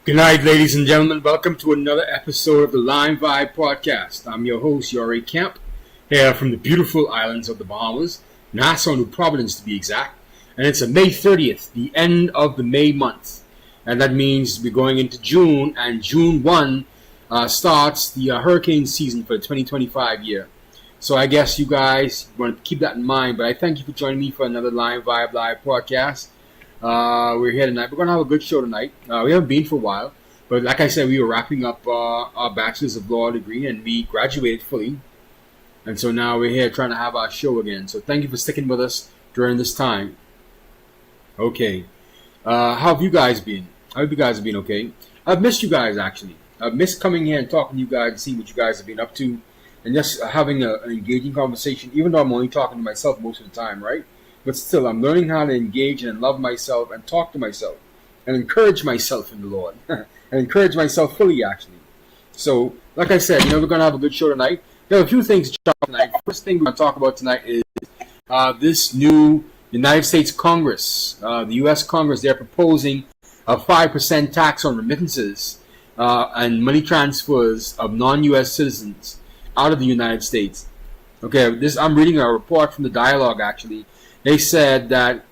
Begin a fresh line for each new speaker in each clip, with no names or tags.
Good night, ladies and gentlemen. Welcome to another episode of the Lime Vibe Podcast. I'm your host, Yori Kemp, here from the beautiful islands of the Bahamas, Nassau, New Providence to be exact. And it's a May 30th, the end of the May month. And that means we're going into June, and June 1 starts the hurricane season for the 2025 year. So I guess you guys want to keep that in mind, but I thank you for joining me for another Lime Vibe Live Podcast. We're here tonight. We're going to have a good show tonight. We haven't been for a while, but like I said, we were wrapping up our Bachelor's of Law degree, and we graduated fully. And so now we're here trying to have our show again. So thank you for sticking with us during this time. Okay. How have you guys been? I hope you guys have been okay. I've missed you guys, actually. I've missed coming here and talking to you guys and seeing what you guys have been up to, and just having an engaging conversation, even though I'm only talking to myself most of the time, right? But still, I'm learning how to engage and love myself and talk to myself and encourage myself in the Lord. And encourage myself fully, actually. So, like I said, we're going to have a good show tonight. There are a few things to talk about tonight. First thing we're going to talk about tonight is this new United States Congress. The U.S. Congress, they're proposing a 5% tax on remittances and money transfers of non-U.S. citizens out of the United States. Okay, I'm reading a report from the Dialogue, actually. They said that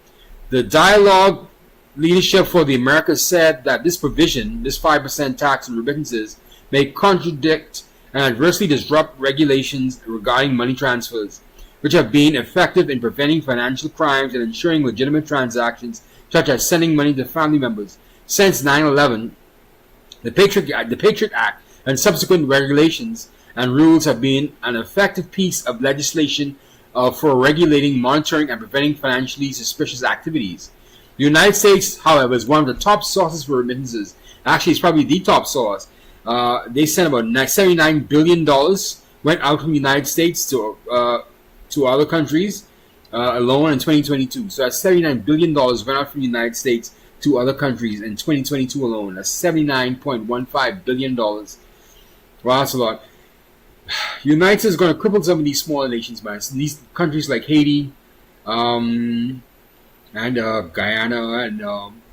the Dialogue leadership for the Americas said that this provision, this 5% tax on remittances, may contradict and adversely disrupt regulations regarding money transfers, which have been effective in preventing financial crimes and ensuring legitimate transactions, such as sending money to family members. Since 9/11, the Patriot Act and subsequent regulations and rules have been an effective piece of legislation for regulating, monitoring, and preventing financially suspicious activities. The United States, however, is one of the top sources for remittances. Actually, it's probably the top source. They sent about $79 billion went out from the United States to other countries alone in 2022. So that's $79 billion went out from the United States to other countries in 2022 alone. That's $79.15 billion. Wow, that's a lot. United States is going to cripple some of these smaller nations, man. So these countries like Haiti, and Guyana, and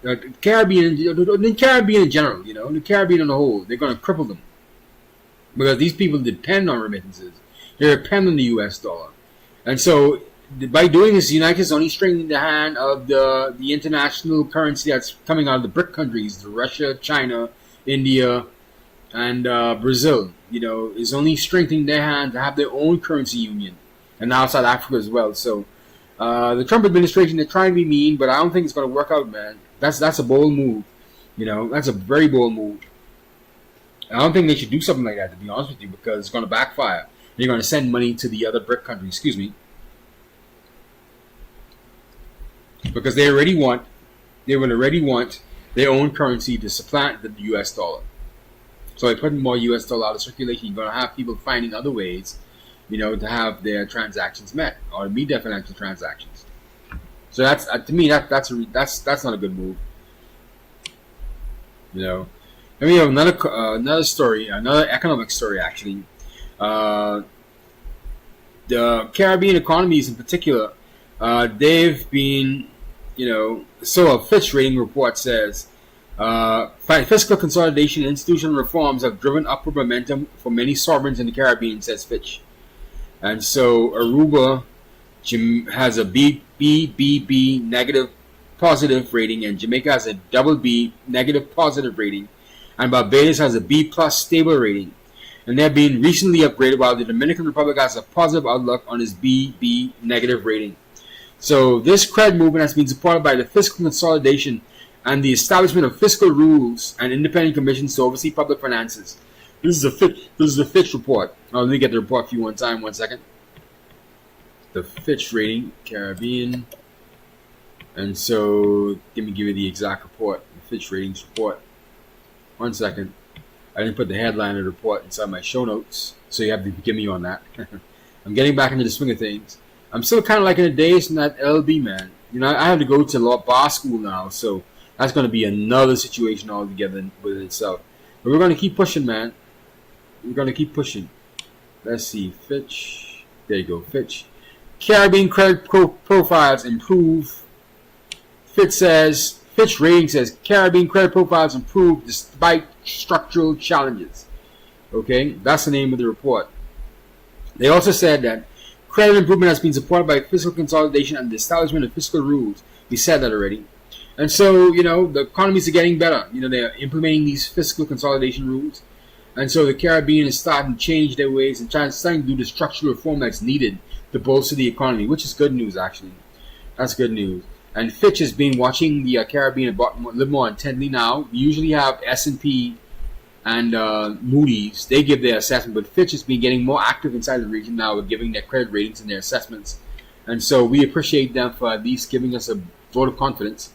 the Caribbean in general, the Caribbean on the whole, they're going to cripple them. Because these people depend on remittances. They depend on the U.S. dollar. And so, by doing this, the United States is only strengthening the hand of the international currency that's coming out of the BRIC countries, Russia, China, India, and Brazil, is only strengthening their hand to have their own currency union. And now South Africa as well. So, the Trump administration, they're trying to be mean, but I don't think it's going to work out, man. That's a bold move. That's a very bold move. I don't think they should do something like that, to be honest with you, because it's going to backfire. They're going to send money to the other BRIC countries, because they already want their own currency to supplant the U.S. dollar. So by putting more U.S. dollar out of circulation, you're going to have people finding other ways, to have their transactions met or to meet their financial transactions. So that's to me that's not a good move. And we have another story, another economic story actually. The Caribbean economies in particular, they've been, so a Fitch rating report says, fiscal consolidation and institutional reforms have driven upward momentum for many sovereigns in the Caribbean, says Fitch. And so Aruba has a BBB negative positive rating, and Jamaica has a double B negative positive rating, and Barbados has a B plus stable rating. And they're being recently upgraded, while the Dominican Republic has a positive outlook on its BB negative rating. So this credit movement has been supported by the fiscal consolidation and the establishment of fiscal rules and independent commissions to oversee public finances. This is a Fitch report. Let me get the report for you one second. The Fitch rating, Caribbean. And so, let me give you the exact report. The Fitch ratings report. 1 second. I didn't put the headline of the report inside my show notes, so you have to forgive me on that. I'm getting back into the swing of things. I'm still kind of like in the days from that LB, man. I have to go to law bar school now, so that's going to be another situation altogether with itself. But we're going to keep pushing, man. We're going to keep pushing. Let's see. Fitch. There you go. Fitch. Caribbean credit profiles improve. Fitch says Fitch Ratings says Caribbean credit profiles improved despite structural challenges. Okay, that's the name of the report. They also said that credit improvement has been supported by fiscal consolidation and the establishment of fiscal rules. We said that already. And so, the economies are getting better. They're implementing these fiscal consolidation rules. And so the Caribbean is starting to change their ways and starting to do the structural reform that's needed to bolster the economy, which is good news, actually. That's good news. And Fitch has been watching the Caribbean a little more intently now. We usually have S&P and Moody's. They give their assessment, but Fitch has been getting more active inside the region now with giving their credit ratings and their assessments. And so we appreciate them for at least giving us a vote of confidence.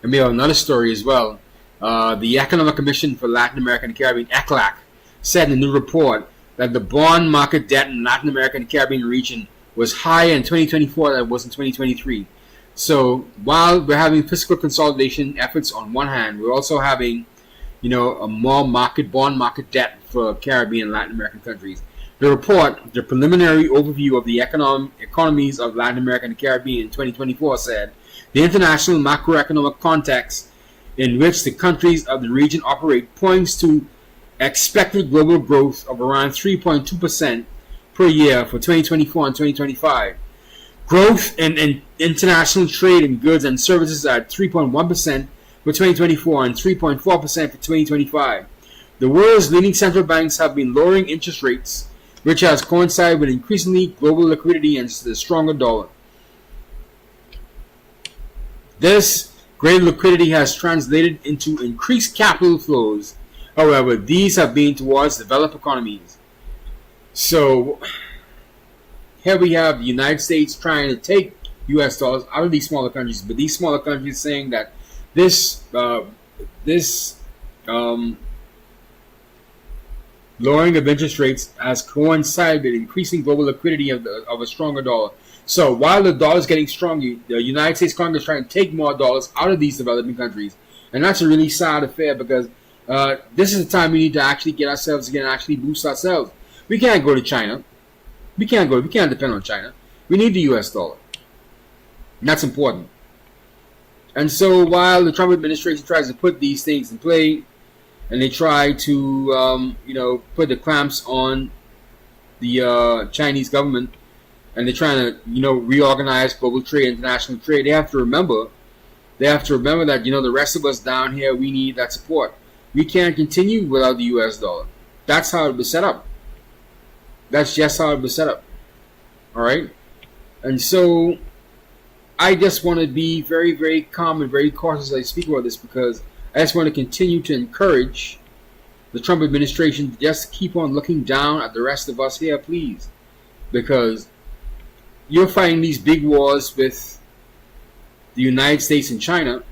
And we have another story as well. The Economic Commission for Latin America and the Caribbean, ECLAC, said in a new report that the bond market debt in Latin America and the Caribbean region was higher in 2024 than it was in 2023. So while we're having fiscal consolidation efforts on one hand, we're also having, a more bond market debt for Caribbean and Latin American countries. The report, the preliminary overview of the economies of Latin America and the Caribbean in 2024 said, the international macroeconomic context in which the countries of the region operate points to expected global growth of around 3.2% per year for 2024 and 2025. Growth in international trade in goods and services at 3.1% for 2024 and 3.4% for 2025. The world's leading central banks have been lowering interest rates, which has coincided with increasingly global liquidity and the stronger dollar. This greater liquidity has translated into increased capital flows. However, these have been towards developed economies. So here we have the United States trying to take U.S. dollars out of these smaller countries, but these smaller countries saying that this lowering of interest rates has coincided with increasing global liquidity of a stronger dollar. So while the dollar is getting stronger, the United States Congress is trying to take more dollars out of these developing countries. And that's a really sad affair because this is the time we need to actually get ourselves again, actually boost ourselves. We can't go to China. We can't depend on China. We need the US dollar. And that's important. And so while the Trump administration tries to put these things in play, and they try to, put the clamps on the Chinese government, and they're trying to, reorganize global trade, international trade, they have to remember that, the rest of us down here, we need that support. We can't continue without the US dollar. That's how it was set up. That's just how it was set up. All right? And so I just want to be very, very calm and very cautious as I speak about this because I just want to continue to encourage the Trump administration to just keep on looking down at the rest of us here, please. Because you're fighting these big wars with the United States and China.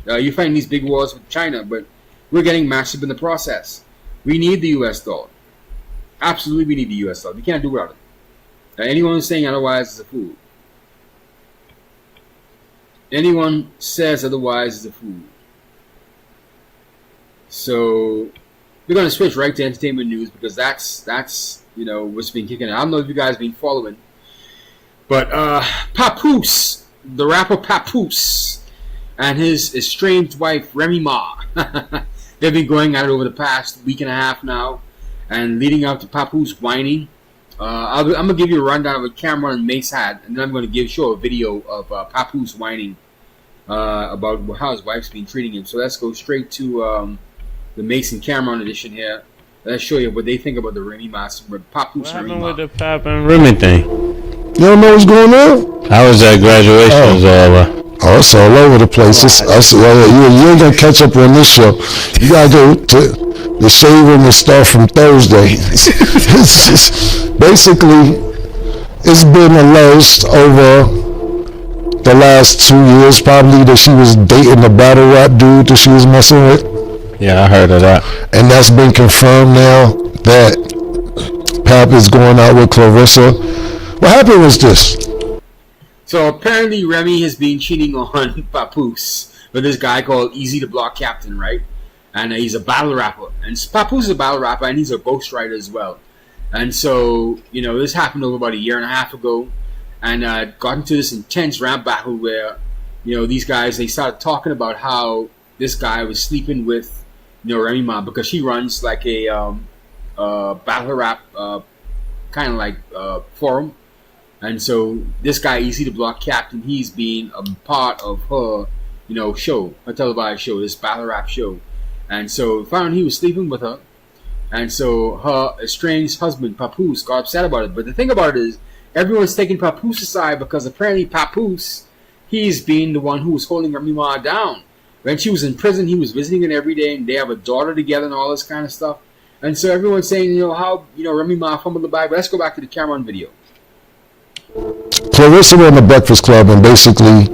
You're fighting these big wars with China, but we're getting massive in the process. We need the US dollar. Absolutely, we need the US dollar. We can't do without it. Anyone who's saying otherwise is a fool. Anyone says otherwise is a fool. So we're going to switch right to entertainment news because that's what's been kicking it. I don't know if you guys have been following, but Papoose, the rapper Papoose, and his estranged wife Remy Ma, they've been going at it over the past week and a half now, and leading up to Papoose whining. I'm going to give you a rundown of what Cameron and Mace had, and then I'm going to show a video of Papoose whining about how his wife's been treating him. So let's go straight to the Mace and Cameron edition here. Let's show you what they think about the Remy Ma, Papoose and Remy Ma.
What happened with the Pap and Remy thing?
You don't know what's going on?
How was that graduation?
Oh, it's all over the place. You ain't gonna catch up on this show. You gotta go to the shaving and stuff from Thursday. It's just, basically, it's been alleged over the last 2 years, probably, that she was dating the battle rap dude that she was messing with.
Yeah, I heard of that.
And that's been confirmed now that Pap is going out with Clarissa. What happened was this.
So apparently Remy has been cheating on Papoose with this guy called Easy the Block Captain, right? And he's a battle rapper. And Papoose is a battle rapper and he's a ghostwriter as well. And so, this happened over about a year and a half ago. And got into this intense rap battle where these guys, they started talking about how this guy was sleeping with, Remy Ma, because she runs like a battle rap kind of like forum. And so this guy, Easy the Block Captain, he's been a part of her, show, her televised show, this battle rap show. And so found he was sleeping with her. And so her estranged husband, Papoose, got upset about it. But the thing about it is, everyone's taking Papoose aside because apparently Papoose, he's been the one who was holding Remy Ma down. When she was in prison, he was visiting her every day, and they have a daughter together and all this kind of stuff. And so everyone's saying, how, Remy Ma fumbled the bag. But let's go back to the Cameron video.
Clarissa were in the Breakfast Club, and basically,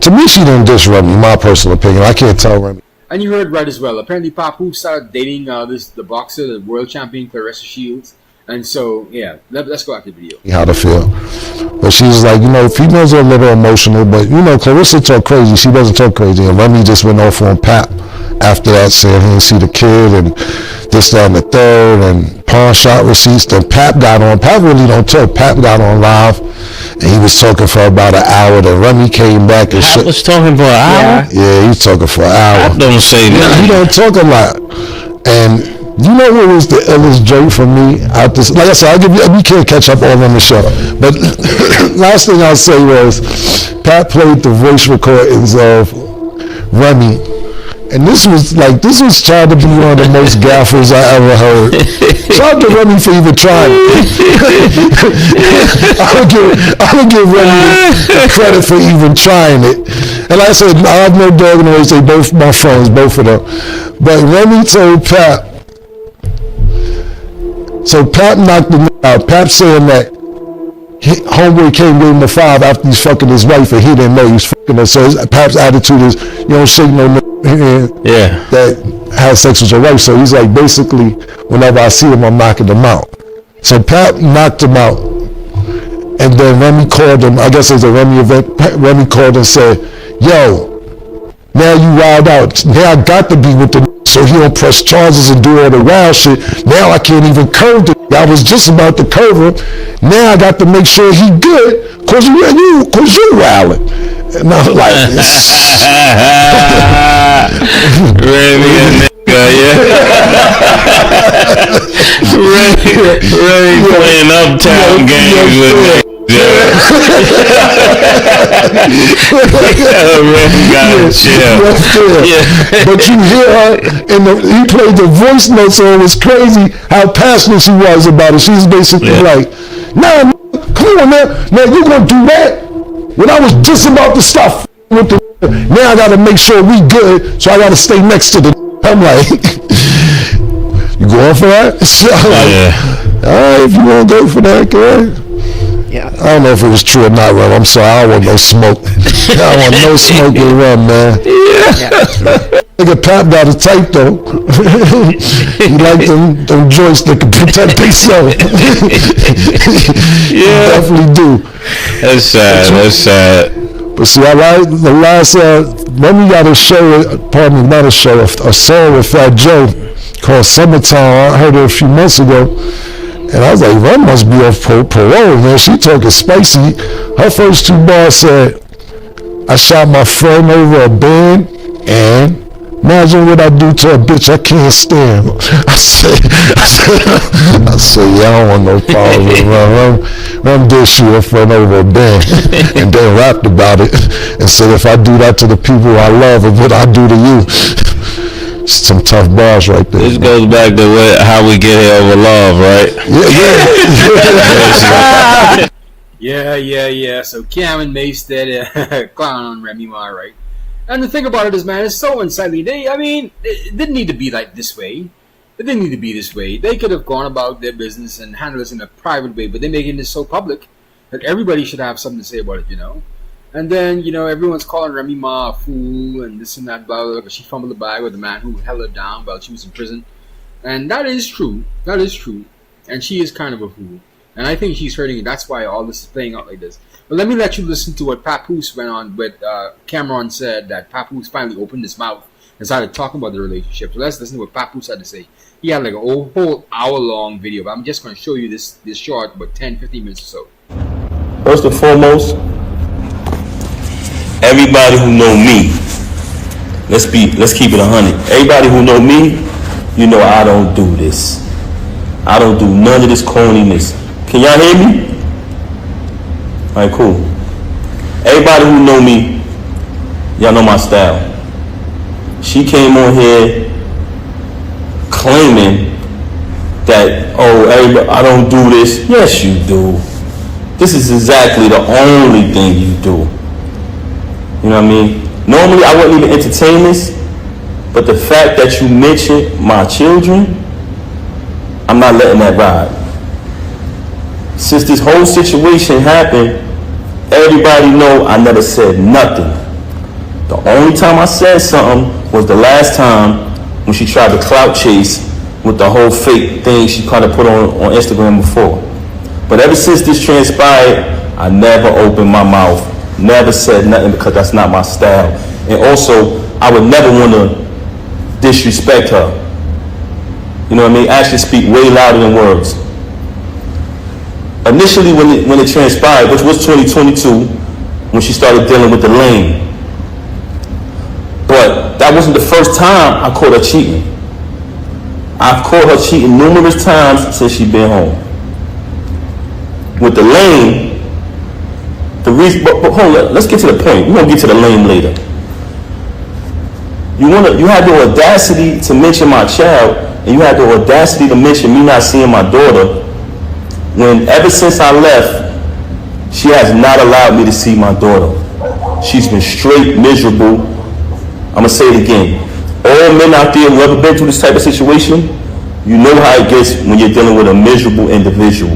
to me, she didn't diss Remy, my personal opinion. I can't tell Remy.
And you heard right as well. Apparently, Papoose started dating the boxer, the world champion, Clarissa Shields. And so, yeah, let's go back to the video.
How to feel. But she's like, females are a little emotional, but, Clarissa talk crazy. She doesn't talk crazy. And Remy just went off on Pap after that, saying he didn't see the kid and this, that, and the third, and pawn shot receipts. Then Pap got on. Pap really don't talk. Pap got on live, and he was talking for about an hour. Then Remy came back and
Pap was talking for an hour?
Yeah, he was talking for an hour.
Pap don't say that.
He don't talk a lot. And you know what was the illest joke for me out this? Like I said, we can't catch up all on the show. But last thing I'll say was, Pat played the voice recordings of Remy, and this was trying to be one of the most gaffers I ever heard. Shout out to Remy for even trying. I would give Remy credit for even trying it. And like I said, I have no dog in the race. They both my friends, both of them. But Remy told Pat. So Pap knocked him out. Pap saying that homeboy came with him to 5 after he's fucking his wife and he didn't know he was fucking her. So Pap's attitude is, you don't shake no
yeah.
that had sex with your wife. So he's like, basically, whenever I see him, I'm knocking him out. So Pap knocked him out. And then Remy called him, I guess it was a Remy event, Remy called and said, yo, now you wild out. Now I got to be with the so he don't press charges and do all the wild shit. Now I can't even curve the I was just about to curve him. Now I got to make sure he good cause you wildin'. And I was like,
Remy a nigga, yeah. Remy playing uptown games with me.
But you hear her, and he played the voice notes, so it was crazy how passionate she was about it. She was basically like, "Nah, come on, man, you gonna do that? When I was just about to stop with the, now I gotta make sure we good, so I gotta stay next to the." I'm like, "You going for that?" So I'm like, all right, if you wanna go for that, good.
Yeah.
I don't know if it was true or not, Rum. I'm sorry, I don't want no smoke. I don't want no smoke with Rum, man. Nigga Pap got a type though. He like them joints that can protect themselves.
Yeah.
Definitely do.
That's sad.
But see, I like the last, Remy got a show, pardon me, not a show, a song with Fat Joe called Summertime. I heard it a few months ago. And I was like, Rum must be off parole, man. She talking spicy. Her first 2 bars said, I shot my friend over a band, and imagine what I do to a bitch I can't stand. I said, yeah, I don't want no problem with Rum did shoot her friend over a band, and then rapped about it, and said, if I do that to the people I love, and what I do to you. Some tough bars right there.
This goes back to how we get here over love, right?
Yeah. So Cameron Maystead clown on Remy Ma, right? And the thing about it is, man, it's so unsightly. It didn't need to be like this way. It didn't need to be this way. They could have gone about their business and handled this in a private way, but they're making this so public that everybody should have something to say about it, And then, everyone's calling Remy Ma a fool and this and that, blah, blah, blah, because she fumbled the bag with the man who held her down while she was in prison. And that is true. And she is kind of a fool. And I think she's hurting it. That's why all this is playing out like this. But let me let you listen to what Papoose went on with Cameron said that Papoose finally opened his mouth and started talking about the relationship. So let's listen to what Papoose had to say. He had like a whole hour-long video, but I'm just going to show you this short, about 10, 15 minutes or so.
First and foremost,
everybody who know me, let's keep it 100. Everybody who know me, you know I don't do this. I don't do none of this corniness. Can y'all hear me? All right, cool. Everybody who know me, y'all know my style. She came on here claiming that, oh, everybody, I don't do this. Yes, you do. This is exactly the only thing you do. You know what I mean? Normally, I wouldn't even entertain this, but the fact that you mentioned my children, I'm not letting that ride. Since this whole situation happened, everybody know I never said nothing. The only time I said something was the last time when she tried to clout chase with the whole fake thing she kind of put on Instagram before. But ever since this transpired, I never opened my mouth, never said nothing, because that's not my style. And also, I would never want to disrespect her. You know what I mean? Actions speak way louder than words. Initially, when it transpired, which was 2022, when she started dealing with the lane. But that wasn't the first time I caught her cheating. I've caught her cheating numerous times since she's been home. With the lane, the reason, but hold on, let's get to the point. We're gonna get to the lane later. You had the audacity to mention my child, and you had the audacity to mention me not seeing my daughter, when ever since I left, she has not allowed me to see my daughter. She's been straight miserable. I'm gonna say it again. All men out there who ever been through this type of situation, you know how it gets when you're dealing with a miserable individual.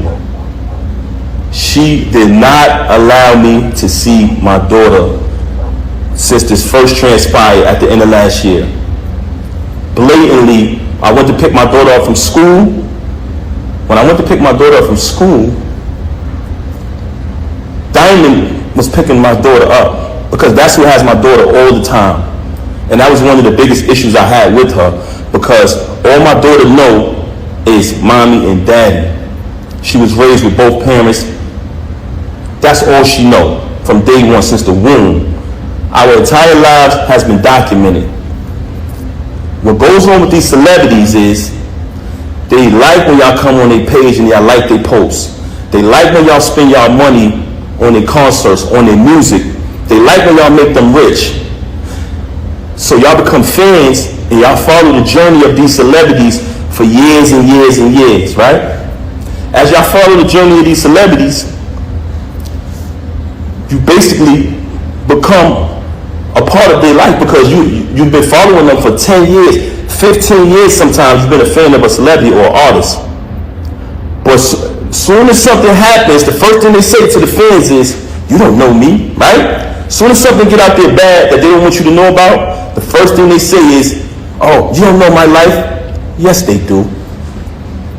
She did not allow me to see my daughter since this first transpired at the end of last year. Blatantly, I went to pick my daughter up from school. When I went to pick my daughter up from school, Diamond was picking my daughter up, because that's who has my daughter all the time. And that was one of the biggest issues I had with her, because all my daughter know is mommy and daddy. She was raised with both parents. That's all she know from day one, since the womb. Our entire lives has been documented. What goes on with these celebrities is they like when y'all come on their page and y'all like their posts. They like when y'all spend y'all money on their concerts, on their music. They like when y'all make them rich. So y'all become fans and y'all follow the journey of these celebrities for years and years and years, right? As y'all follow the journey of these celebrities, you basically become a part of their life, because you've been following them for 10 years, 15 years sometimes. You've been a fan of a celebrity or artist. But soon as something happens, the first thing they say to the fans is, you don't know me, right? Soon as something get out there bad that they don't want you to know about, the first thing they say is, oh, you don't know my life? Yes, they do.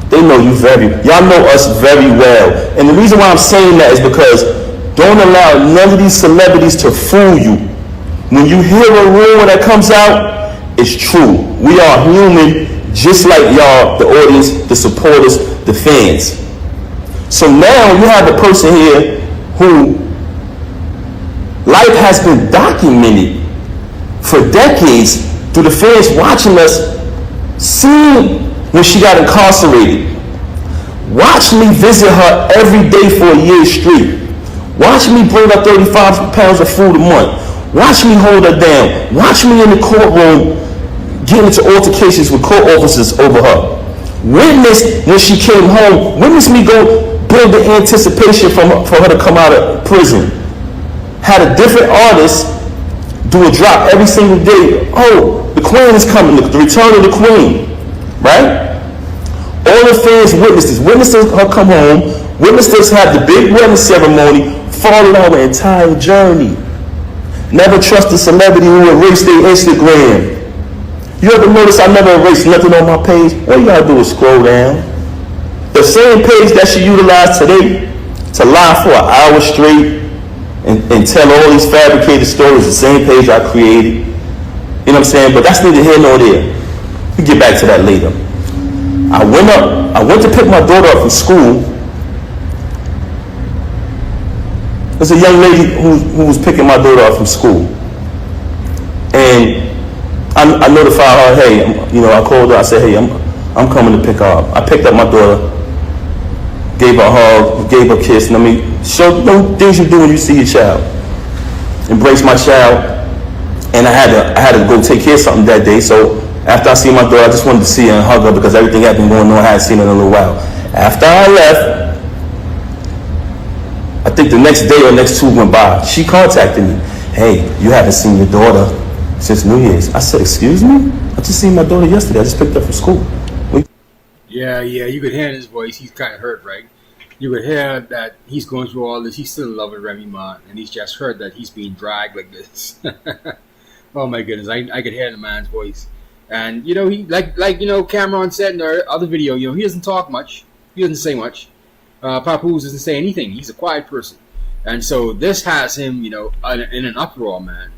They know you y'all know us very well. And the reason why I'm saying that is because don't allow none of these celebrities to fool you. When you hear a rumor that comes out, it's true. We are human, just like y'all, the audience, the supporters, the fans. So now you have a person here who life has been documented for decades through the fans watching us, seeing when she got incarcerated. Watch me visit her every day for a year straight. Watch me bring her 35 pounds of food a month. Watch me hold her down. Watch me in the courtroom getting into altercations with court officers over her. Witness when she came home. Witness me go build the anticipation for her to come out of prison. Had a different artist do a drop every single day. Oh, the queen is coming. The return of the queen. Right? All the fans witnessed this. Witnessed her come home. Witnessed us have the big wedding ceremony. Followed our entire journey. Never trust a celebrity who erased their Instagram. You ever notice I never erased nothing on my page? All you gotta do is scroll down. The same page that she utilized today to lie for an hour straight and tell all these fabricated stories, the same page I created. You know what I'm saying? But that's neither here nor there. We'll get back to that later. I went to pick my daughter up from school. There's a young lady who was picking my daughter up from school, and I notified her, hey, I called her, I said, hey, I'm coming to pick her up. I picked up my daughter, gave her a hug, gave her a kiss, and show things you do when you see your child. Embrace my child, and I had to go take care of something that day, so after I see my daughter, I just wanted to see her and hug her because everything had been going on, I hadn't seen her in a little while. After I left, I think the next day or next 2 went by, she contacted me. Hey, you haven't seen your daughter since New Year's. I said, excuse me? I just seen my daughter yesterday. I just picked her up from school.
Yeah, you could hear in his voice, he's kind of hurt, right? You could hear that he's going through all this. He's still in love with Remy Ma, and he's just heard that he's being dragged like this. Oh my goodness, I could hear the man's voice. And, he, like Cameron said in the other video, he doesn't talk much. He doesn't say much. Papoose doesn't say anything. He's a quiet person. And so this has him, in an uproar, man.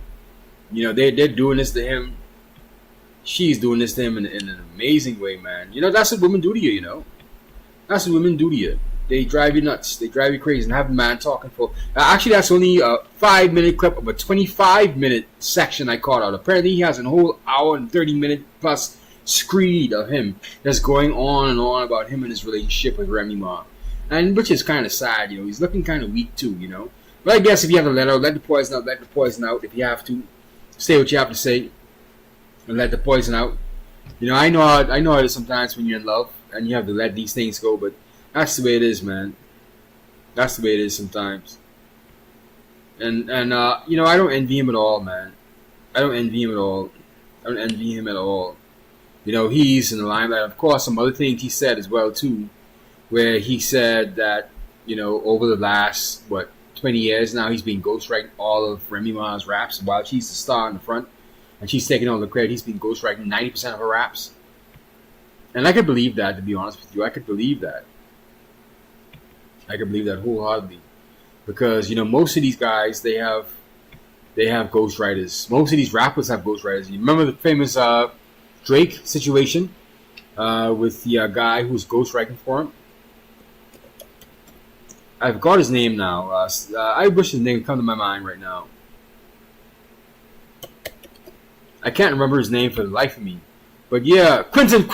They're doing this to him. She's doing this to him in an amazing way, man. That's what women do to you, That's what women do to you. They drive you nuts. They drive you crazy and have a man talking for... actually, that's only a 5-minute clip of a 25-minute section I caught out. Apparently, he has a whole hour and 30-minute plus screed of him that's going on and on about him and his relationship with Remy Ma. And which is kind of sad, He's looking kind of weak, too, But I guess if you have to let the poison out, let the poison out. If you have to, say what you have to say and let the poison out. I know how it is sometimes when you're in love and you have to let these things go, but that's the way it is, man. That's the way it is sometimes. And I don't envy him at all, man. I don't envy him at all. He's in the limelight. Of course, some other things he said as well, too, where he said that, over the last, 20 years now, he's been ghostwriting all of Remy Ma's raps while she's the star in the front. And she's taking all the credit. He's been ghostwriting 90% of her raps. And I could believe that, to be honest with you. I could believe that. I can believe that wholeheartedly, because most of these guys they have ghostwriters. Most of these rappers have ghostwriters. You remember the famous Drake situation with the guy who's ghostwriting for him. I forgot his name now. I wish his name would come to my mind right now. I can't remember his name for the life of me. But yeah, Quentin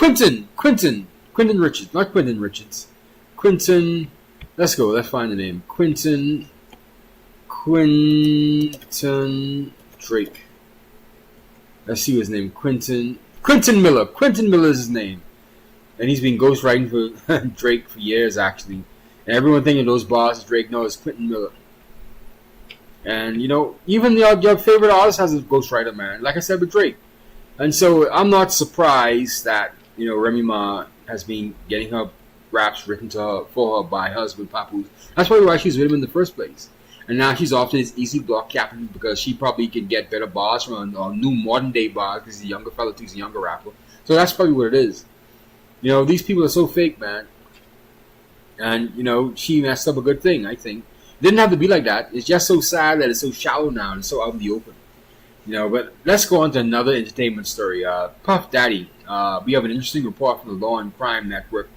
Richards, not Quentin Richards. Quentin. Let's go. Let's find the name. Quentin Drake. Let's see his name. Quentin Miller. Quentin Miller is his name. And he's been ghostwriting for Drake for years, actually. And everyone thinking those bars Drake knows Quentin Miller. And, even your favorite artist has a ghostwriter, man. Like I said with Drake. And so I'm not surprised that, Remy Ma has been getting her raps written for her by her husband Papoose. That's probably why she's with him in the first place. And now she's off to this easy block captain because she probably can get better bars from a new modern day bars because he's a younger fella too, he's a younger rapper. So that's probably what it is. These people are so fake, man. And, she messed up a good thing, I think. It didn't have to be like that. It's just so sad that it's so shallow now and so out in the open. But let's go on to another entertainment story. Puff Daddy. We have an interesting report from the Law and Crime Network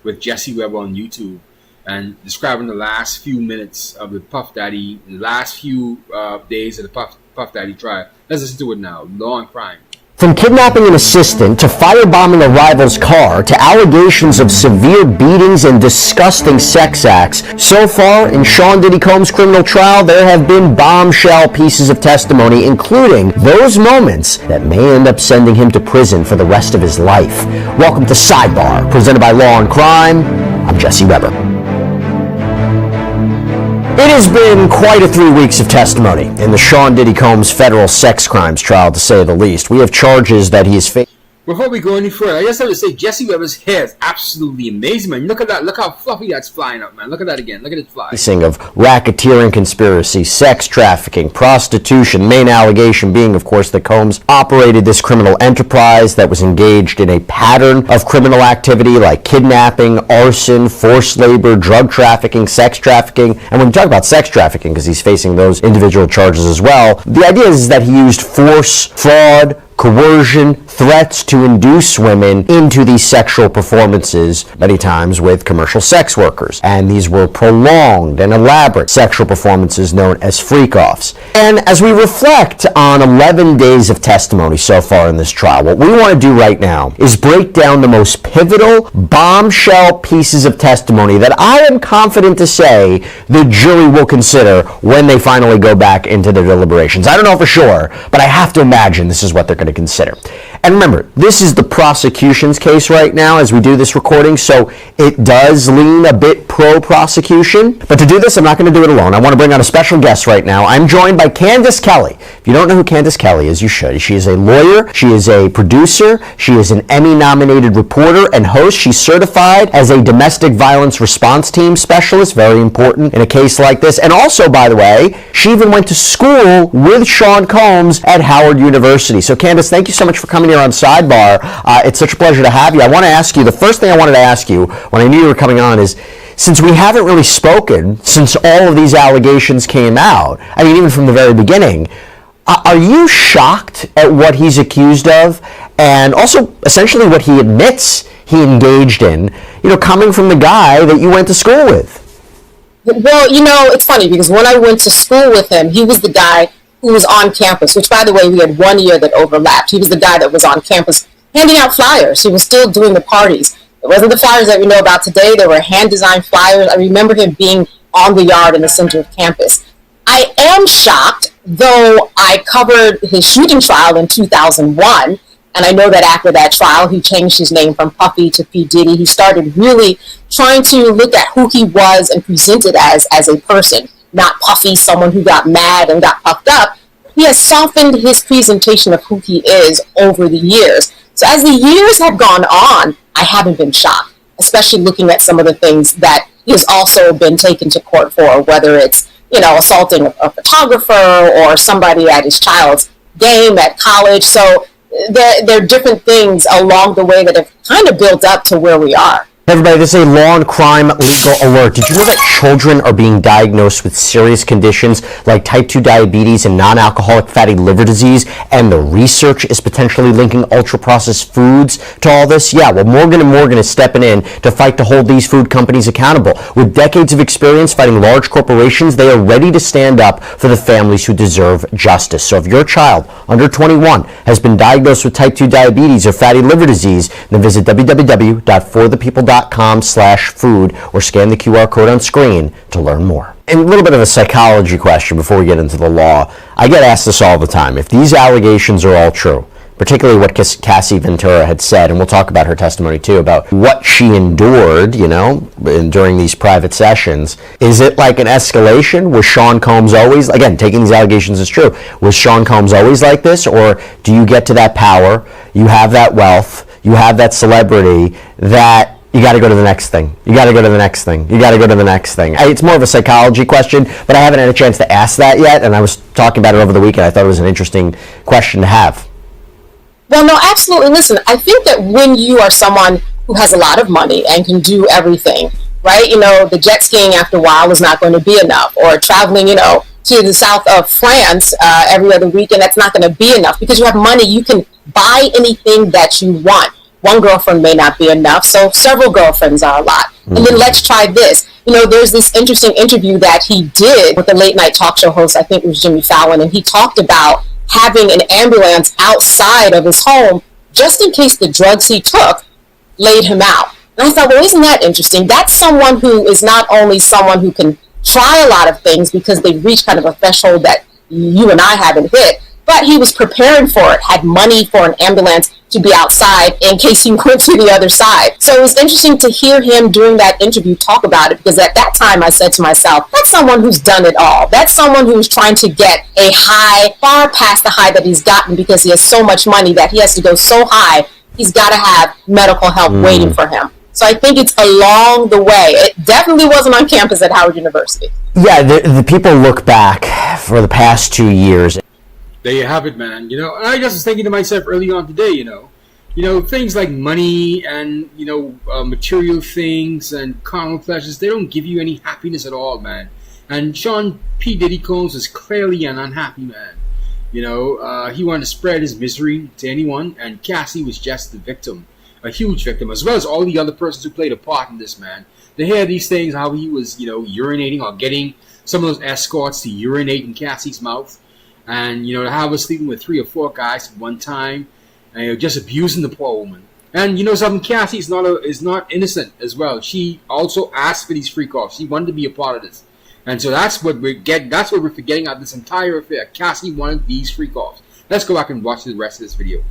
with Jesse Weber on YouTube, and describing the last few minutes of the Puff Daddy, the last few days of the Puff Daddy trial. Let's listen to it now. Law and Crime.
From kidnapping an assistant to firebombing a rival's car to allegations of severe beatings and disgusting sex acts, so far in Sean Diddy Combs' criminal trial, there have been bombshell pieces of testimony, including those moments that may end up sending him to prison for the rest of his life. Welcome to Sidebar, presented by Law and Crime. I'm Jesse Weber. It has been quite a 3 weeks of testimony in the Sean Diddy Combs federal sex crimes trial, to say the least. We have charges that he is facing.
Before we go any further, I just have to say Jesse Weber's hair is absolutely amazing, man. Look at that. Look how fluffy that's flying up, man. Look at that again. Look at it fly.
Of racketeering conspiracy, sex trafficking, prostitution, main allegation being, of course, that Combs operated this criminal enterprise that was engaged in a pattern of criminal activity like kidnapping, arson, forced labor, drug trafficking, sex trafficking. And when we talk about sex trafficking, because he's facing those individual charges as well, the idea is that he used force, fraud, coercion, threats to induce women into these sexual performances, many times with commercial sex workers. And these were prolonged and elaborate sexual performances known as freak-offs. And as we reflect on 11 days of testimony so far in this trial, what we want to do right now is break down the most pivotal, bombshell pieces of testimony that I am confident to say the jury will consider when they finally go back into their deliberations. I don't know for sure, but I have to imagine this is what they're going to consider. And remember, this is the prosecution's case right now as we do this recording, so it does lean a bit pro-prosecution. But to do this, I'm not going to do it alone. I want to bring on a special guest right now. I'm joined by Candace Kelly. If you don't know who Candace Kelly is, you should. She is a lawyer. She is a producer. She is an Emmy-nominated reporter and host. She's certified as a domestic violence response team specialist, very important in a case like this. And also, by the way, she even went to school with Sean Combs at Howard University. So Candace, thank you so much for coming here on Sidebar. It's such a pleasure to have you. I want to ask you, the first thing I wanted to ask you when I knew you were coming on is, since we haven't really spoken since all of these allegations came out, I mean, even from the very beginning, are you shocked at what he's accused of, and also essentially what he admits he engaged in, coming from the guy that you went to school with?
Well, it's funny because when I went to school with him, he was the guy who was on campus, which, by the way, we had 1 year that overlapped. He was the guy that was on campus handing out flyers. He was still doing the parties. It wasn't the flyers that we know about today. They were hand-designed flyers. I remember him being on the yard in the center of campus. I am shocked, though I covered his shooting trial in 2001, and I know that after that trial, he changed his name from Puffy to P. Diddy. He started really trying to look at who he was and present it as a person, not Puffy, someone who got mad and got puffed up. He has softened his presentation of who he is over the years. So as the years have gone on, I haven't been shocked, especially looking at some of the things that he has also been taken to court for, whether it's, assaulting a photographer or somebody at his child's game at college. So there are different things along the way that have kind of built up to where we are.
Everybody, this is a law and crime legal alert. Did you know that children are being diagnosed with serious conditions like type 2 diabetes and non-alcoholic fatty liver disease, and the research is potentially linking ultra-processed foods to all this? Yeah, well, Morgan & Morgan is stepping in to fight to hold these food companies accountable. With decades of experience fighting large corporations, they are ready to stand up for the families who deserve justice. So if your child under 21 has been diagnosed with type 2 diabetes or fatty liver disease, then visit www.forthepeople.com/food or scan the QR code on screen to learn more. And a little bit of a psychology question before we get into the law. I get asked this all the time. If these allegations are all true, particularly what Cassie Ventura had said, and we'll talk about her testimony too, about what she endured, during these private sessions, is it like an escalation? Was Sean Combs always, again, taking these allegations as true, was Sean Combs always like this? Or do you get to that power, you have that wealth, you have that celebrity, that you got to go to the next thing. You got to go to the next thing. You got to go to the next thing. It's more of a psychology question, but I haven't had a chance to ask that yet, and I was talking about it over the weekend. I thought it was an interesting question to have.
Well, no, absolutely. Listen, I think that when you are someone who has a lot of money and can do everything, right? The jet skiing after a while is not going to be enough, or traveling, to the south of France every other weekend, that's not going to be enough. Because you have money, you can buy anything that you want. One girlfriend may not be enough, so several girlfriends are a lot. And then let's try this. There's this interesting interview that he did with the late night talk show host, I think it was Jimmy Fallon, and he talked about having an ambulance outside of his home just in case the drugs he took laid him out. And I thought, well, isn't that interesting? That's someone who is not only someone who can try a lot of things because they've reached kind of a threshold that you and I haven't hit, but he was preparing for it, had money for an ambulance to be outside in case he went to the other side. So it was interesting to hear him during that interview talk about it, because at that time I said to myself, that's someone who's done it all. That's someone who's trying to get a high far past the high that he's gotten, because he has so much money that he has to go so high, he's got to have medical help waiting for him. So I think it's along the way. It definitely wasn't on campus at Howard University.
Yeah, the people look back for the past 2 years.
There you have it, man. I just was thinking to myself early on today, things like money and, material things and carnal pleasures, they don't give you any happiness at all, man. And Sean P. Diddy Combs is clearly an unhappy man. He wanted to spread his misery to anyone, and Cassie was just the victim, a huge victim, as well as all the other persons who played a part in this, man. To hear these things, how he was, urinating or getting some of those escorts to urinate in Cassie's mouth, and, to have her sleeping with 3 or 4 guys at one time, and just abusing the poor woman. And something, Cassie is not innocent as well. She also asked for these freak-offs. She wanted to be a part of this. And so that's what we're forgetting out of this entire affair. Cassie wanted these freak-offs. Let's go back and watch the rest of this video.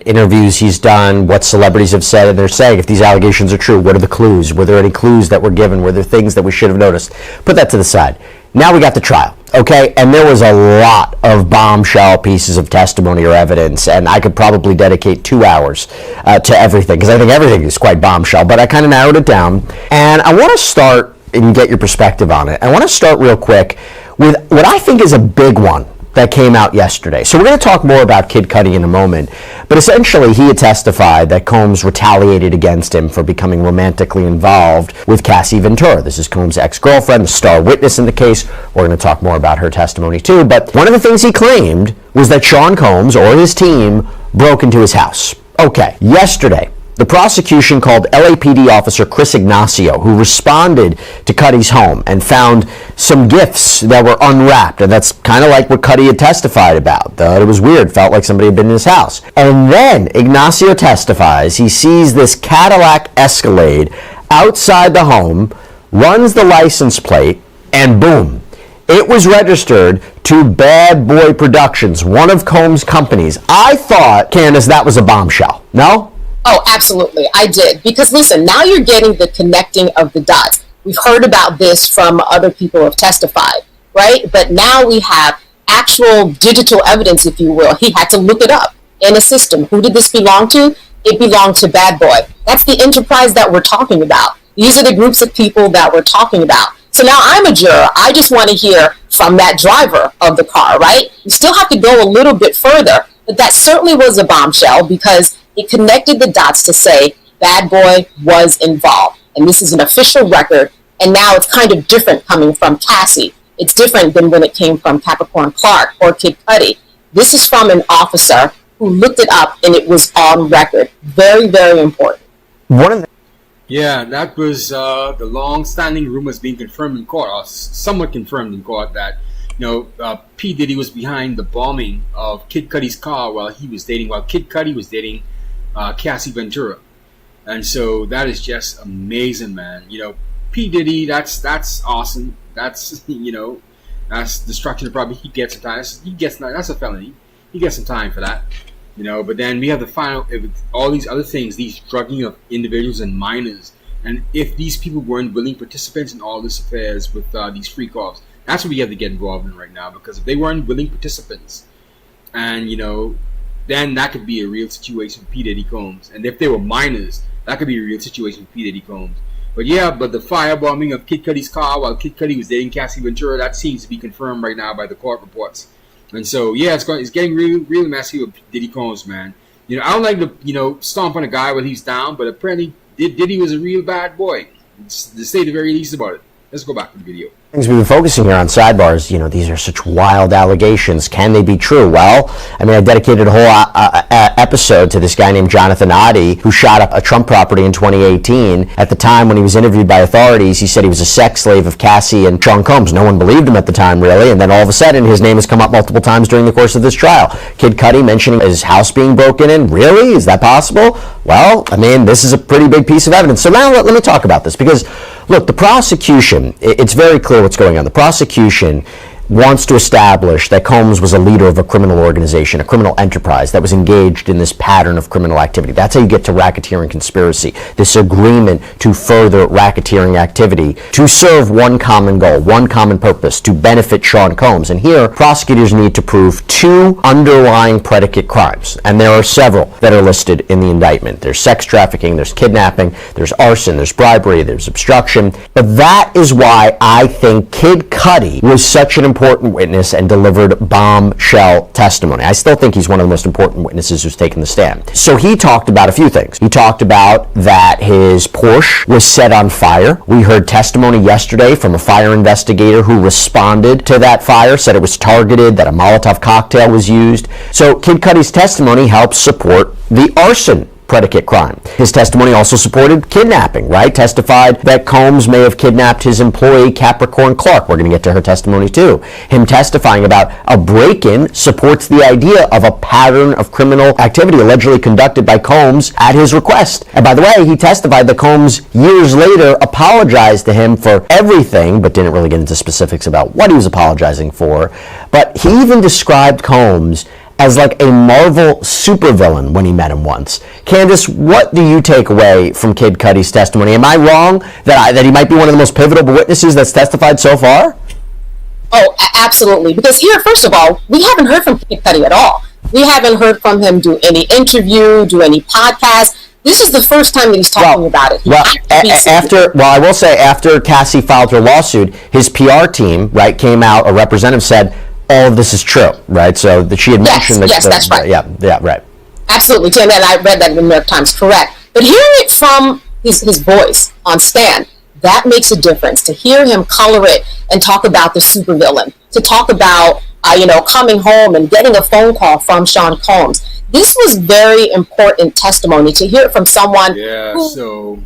Interviews he's done, what celebrities have said, and they're saying if these allegations are true, what are the clues? Were there any clues that were given? Were there things that we should have noticed? Put that to the side. Now we got the trial, okay? And there was a lot of bombshell pieces of testimony or evidence, and I could probably dedicate 2 hours to everything, because I think everything is quite bombshell, but I kind of narrowed it down. And I want to start and get your perspective on it. I want to start real quick with what I think is a big one that came out yesterday. So we're going to talk more about Kid Cudi in a moment, but essentially he had testified that Combs retaliated against him for becoming romantically involved with Cassie Ventura. This is Combs' ex-girlfriend, the star witness in the case. We're going to talk more about her testimony too, but one of the things he claimed was that Sean Combs or his team broke into his house. Okay, yesterday, the prosecution called LAPD officer Chris Ignacio, who responded to Cudi's home and found some gifts that were unwrapped. And that's kind of like what Cudi had testified about. Thought it was weird, felt like somebody had been in his house. And then Ignacio testifies he sees this Cadillac Escalade outside the home, runs the license plate, and boom, it was registered to Bad Boy Productions, one of Combs' companies. I thought, Candace, that was a bombshell. No?
Oh, absolutely. I did. Because listen, now you're getting the connecting of the dots. We've heard about this from other people who have testified, right? But now we have actual digital evidence, if you will. He had to look it up in a system. Who did this belong to? It belonged to Bad Boy. That's the enterprise that we're talking about. These are the groups of people that we're talking about. So now I'm a juror. I just want to hear from that driver of the car, right? You still have to go a little bit further. But that certainly was a bombshell because it connected the dots to say Bad Boy was involved. And this is an official record. And now it's kind of different coming from Cassie. It's different than when it came from Capricorn Clark or Kid Cudi. This is from an officer who looked it up and it was on record. Very, very important.
Yeah, that was the long-standing rumors being confirmed in court, or somewhat confirmed in court, that P. Diddy was behind the bombing of Kid Cudi's car while Kid Cudi was dating Cassie Ventura. And so that is just amazing, man. P. Diddy, that's awesome. That's that's destruction of property. He gets some time. That's a felony. He gets some time for that. But then we have the final, all these other things, these drugging of individuals and minors. And if these people weren't willing participants in all these affairs with these freak-offs, that's what we have to get involved in right now. Because if they weren't willing participants, and then that could be a real situation for P. Diddy Combs. And if they were minors, that could be a real situation for P. Diddy Combs. But the firebombing of Kid Cudi's car while Kid Cudi was dating Cassie Ventura, that seems to be confirmed right now by the court reports. And so, it's getting really messy with Diddy Combs, man. I don't like to, stomp on a guy when he's down, but apparently Diddy was a real bad boy. To say the very least about it. Let's go back to the video.
Things we've been focusing here on sidebars, these are such wild allegations. Can they be true? Well, I dedicated a whole episode to this guy named Jonathan Adi, who shot up a Trump property in 2018. At the time, when he was interviewed by authorities, he said he was a sex slave of Cassie and Sean Combs. No one believed him at the time, really, and then all of a sudden, his name has come up multiple times during the course of this trial. Kid Cudi mentioning his house being broken in. Really? Is that possible? Well, this is a pretty big piece of evidence. So now let me talk about this, because look, the prosecution, it's very clear what's going on. The prosecution wants to establish that Combs was a leader of a criminal organization, a criminal enterprise that was engaged in this pattern of criminal activity. That's how you get to racketeering conspiracy, this agreement to further racketeering activity to serve one common goal, one common purpose, to benefit Sean Combs. And here, prosecutors need to prove 2 underlying predicate crimes, and there are several that are listed in the indictment. There's sex trafficking, there's kidnapping, there's arson, there's bribery, there's obstruction. But that is why I think Kid Cudi was such an important witness and delivered bombshell testimony. I still think he's one of the most important witnesses who's taken the stand. So he talked about a few things. He talked about that his Porsche was set on fire. We heard testimony yesterday from a fire investigator who responded to that fire, said it was targeted, that a Molotov cocktail was used. So Kid Cudi's testimony helps support the arson predicate crime. His testimony also supported kidnapping, right? Testified that Combs may have kidnapped his employee Capricorn Clark. We're going to get to her testimony too. Him testifying about a break-in supports the idea of a pattern of criminal activity allegedly conducted by Combs at his request. And by the way, he testified that Combs years later apologized to him for everything, but didn't really get into specifics about what he was apologizing for. But he even described Combs as like a Marvel supervillain when he met him once. Candace, what do you take away from Kid Cudi's testimony? Am I wrong that he might be one of the most pivotal witnesses that's testified so far?
Oh, absolutely. Because here, first of all, we haven't heard from Kid Cudi at all. We haven't heard from him do any interview, do any podcast. This is the first time that he's talking about it.
I will say after Cassie filed her lawsuit, his PR team, right, came out, a representative said, all of this is true, right? So that she had mentioned
Yes, that's right.
Yeah, right.
Absolutely, Tim, and I read that in the New York Times, correct. But hearing it from his voice on stand, that makes a difference. To hear him color it and talk about the supervillain, to talk about, coming home and getting a phone call from Sean Combs. This was very important testimony to hear it from someone who...
So,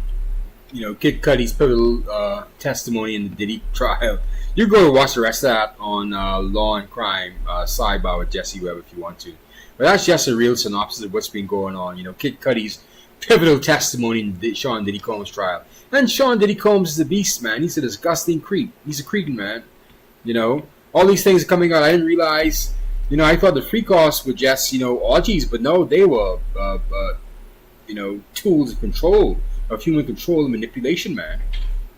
Kid Cudi's pivotal testimony in the Diddy trial. You go to watch the rest of that on Law and Crime Sidebar with Jesse Webb if you want to. But that's just a real synopsis of what's been going on. Kid Cudi's pivotal testimony in the Sean Diddy Combs trial. And Sean Diddy Combs is a beast, man. He's a disgusting creep. He's a cretin, man. All these things are coming out. I didn't realize. I thought the freak-offs were just, orgies, but no, they were, tools of control, of human control and manipulation, man.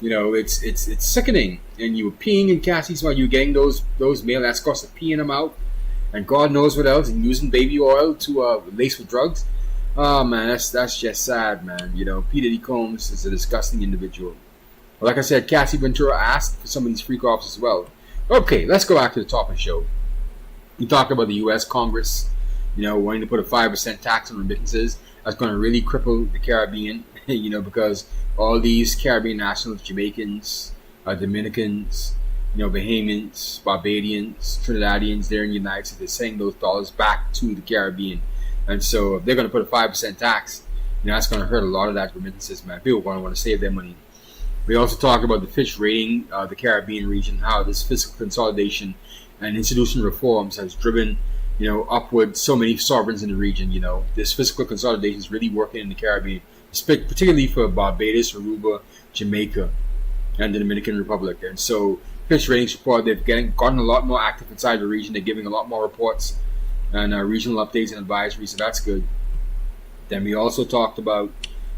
It's sickening. And you were peeing in Cassie's while you were getting those male escorts to pee in them out, and God knows what else, and using baby oil to lace with drugs. Oh man, that's just sad, man. P. Diddy Combs is a disgusting individual. But like I said, Cassie Ventura asked for some of these freak offs as well. Okay, let's go back to the top of the show. We talked about the U.S. Congress, wanting to put a 5% tax on remittances. That's going to really cripple the Caribbean, because all these Caribbean nationals, Jamaicans, Dominicans, Bahamians, Barbadians, Trinidadians, they're in the United States, they're sending those dollars back to the Caribbean. And so if they're going to put a 5% tax, that's going to hurt a lot of that remittances, man. People are going to want to save their money. We also talked about the Fitch rating, the Caribbean region, how this fiscal consolidation and institutional reforms has driven, upward so many sovereigns in the region. This fiscal consolidation is really working in the Caribbean, particularly for Barbados, Aruba, Jamaica, and the Dominican Republic. And so Fitch Ratings report, they've gotten a lot more active inside the region. They're giving a lot more reports and regional updates and advisories, so that's good. Then we also talked about,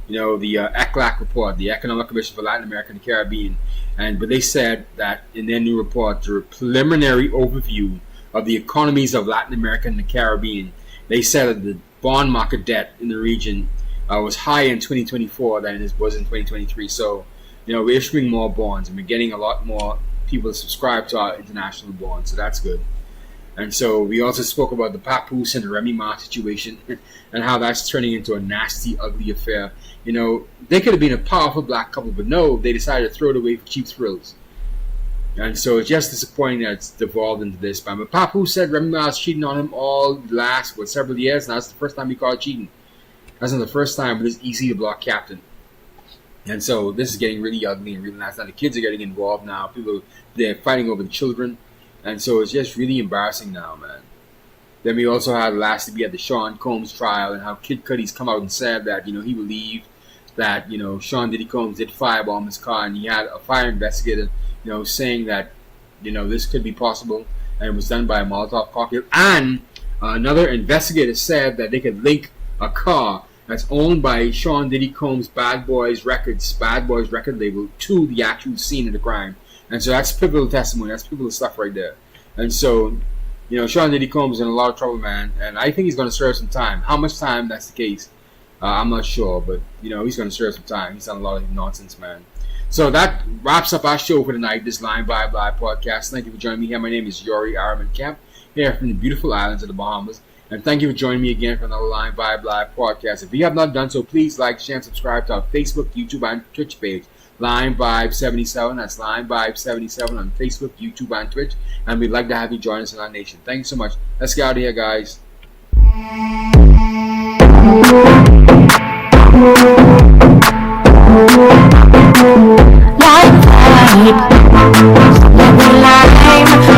the ECLAC report, the Economic Commission for Latin America and the Caribbean. But they said that in their new report, the preliminary overview of the economies of Latin America and the Caribbean, they said that the bond market debt in the region was higher in 2024 than it was in 2023. So, we're issuing more bonds, and we're getting a lot more people to subscribe to our international bonds, so that's good. And so we also spoke about the Papoose and the Remy Ma situation and how that's turning into a nasty, ugly affair. They could have been a powerful black couple, but no, they decided to throw it away for cheap thrills. And so it's just disappointing that it's devolved into this. But Papoose said Remy Ma was cheating on him all the last, several years, and that's the first time he called cheating. That's not the first time with this easy to block captain. And so this is getting really ugly and really nasty. Now the kids are getting involved now. They're fighting over the children. And so it's just really embarrassing now, man. Then we also had lastly the Sean Combs trial and how Kid Cudi's come out and said that, he believed that, Sean Diddy Combs did firebomb his car, and he had a fire investigator, saying that, this could be possible, and it was done by a Molotov cocktail. And another investigator said that they could link a car that's owned by Sean Diddy Combs' Bad Boys record label to the actual scene of the crime. And so that's pivotal testimony. That's pivotal stuff right there. And so, Sean Diddy Combs is in a lot of trouble, man. And I think he's going to serve some time. How much time, that's the case, I'm not sure. But, he's going to serve some time. He's done a lot of nonsense, man. So that wraps up our show for tonight, this Line Vibe Live podcast. Thank you for joining me here. My name is Yori Araman Kemp, here from the beautiful islands of the Bahamas. And thank you for joining me again for another Line Vibe Live podcast. If you have not done so, please like, share, and subscribe to our Facebook, YouTube, and Twitch page. Line Vibe 77. That's Line Vibe 77 on Facebook, YouTube, and Twitch. And we'd like to have you join us in our nation. Thank you so much. Let's get out of here, guys.
Live vibe,